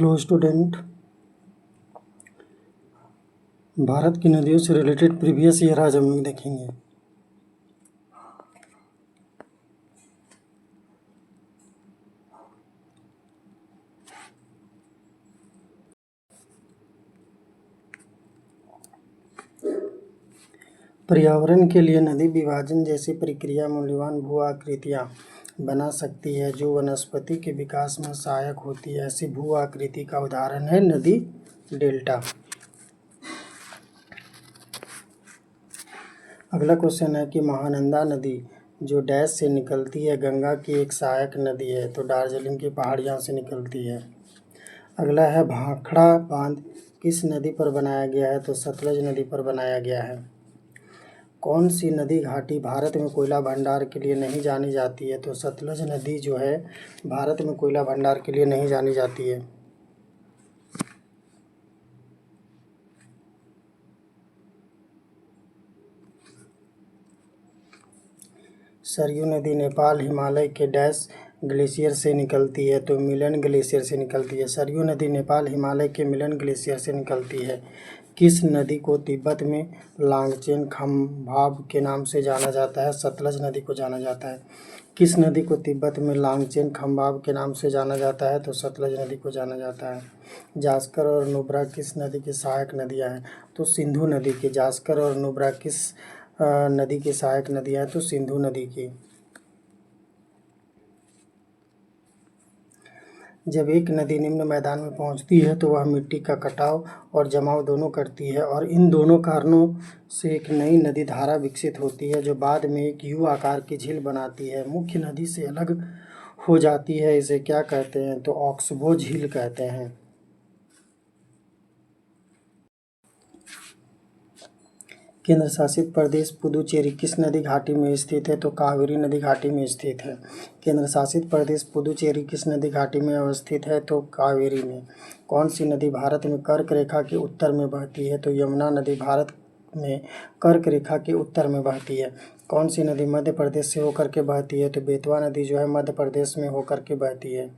Hello student, Bharat की नदियों से रिलेटेड प्रीवियस ईयर आज हम लोग देखेंगे। पर्यावरण के लिए नदी विभाजन जैसी प्रक्रिया मूल्यवान भू आकृतियाँ बना सकती है जो वनस्पति के विकास में सहायक होती है। ऐसी भू आकृति का उदाहरण है नदी डेल्टा। अगला क्वेश्चन है कि महानंदा नदी जो डैश से निकलती है गंगा की एक सहायक नदी है, तो दार्जिलिंग की पहाड़ियों से निकलती है। अगला है भाखड़ा बांध किस नदी पर बनाया गया है, तो सतलज नदी पर बनाया गया है। कौन सी नदी घाटी भारत में कोयला भंडार के लिए नहीं जानी जाती है, तो सतलज नदी जो है भारत में कोयला भंडार के लिए नहीं जानी जाती है। सरयू नदी नेपाल हिमालय के डैश ग्लेशियर से निकलती है, तो मिलन ग्लेशियर से निकलती है। सरयू नदी नेपाल हिमालय के मिलन ग्लेशियर से निकलती है। किस नदी को तिब्बत में लांगचेन खम्भाब के नाम से जाना जाता है, सतलज नदी को जाना जाता है। किस नदी को तिब्बत में लांगचेन खम्भाब के नाम से जाना जाता है, तो सतलज नदी को जाना जाता है। जास्कर और नुब्रा किस नदी की सहायक नदियाँ हैं, तो सिंधु नदी की। जास्कर और नुब्रा किस नदी की सहायक नदियाँ हैं, तो सिंधु नदी की। जब एक नदी निम्न मैदान में पहुंचती है तो वह मिट्टी का कटाव और जमाव दोनों करती है और इन दोनों कारणों से एक नई नदी धारा विकसित होती है जो बाद में एक यू आकार की झील बनाती है। मुख्य नदी से अलग हो जाती है, इसे क्या कहते हैं, तो ऑक्सबो झील कहते हैं। केंद्र शासित प्रदेश पुदुचेरी किस नदी घाटी में स्थित है, तो कावेरी नदी घाटी में स्थित है। केंद्र शासित प्रदेश पुदुचेरी किस नदी घाटी में अवस्थित है, तो कावेरी में। कौन सी नदी भारत में कर्क रेखा के उत्तर में बहती है, तो यमुना नदी भारत में कर्क रेखा के उत्तर में बहती है। कौन सी नदी मध्य प्रदेश से होकर के बहती है, तो बेतवा नदी जो है मध्य प्रदेश में होकर के बहती है।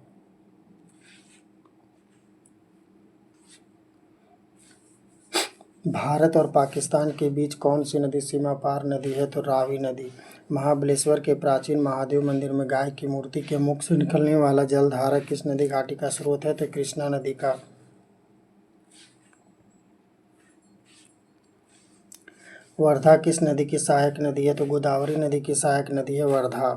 भारत और पाकिस्तान के बीच कौन सी नदी सीमा पार नदी है, तो रावी नदी। महाबलेश्वर के प्राचीन महादेव मंदिर में गाय की मूर्ति के मुख से निकलने वाला जलधारा किस नदी घाटी का स्रोत है, तो कृष्णा नदी का। वर्धा किस नदी की सहायक नदी है, तो गोदावरी नदी की सहायक नदी है वर्धा।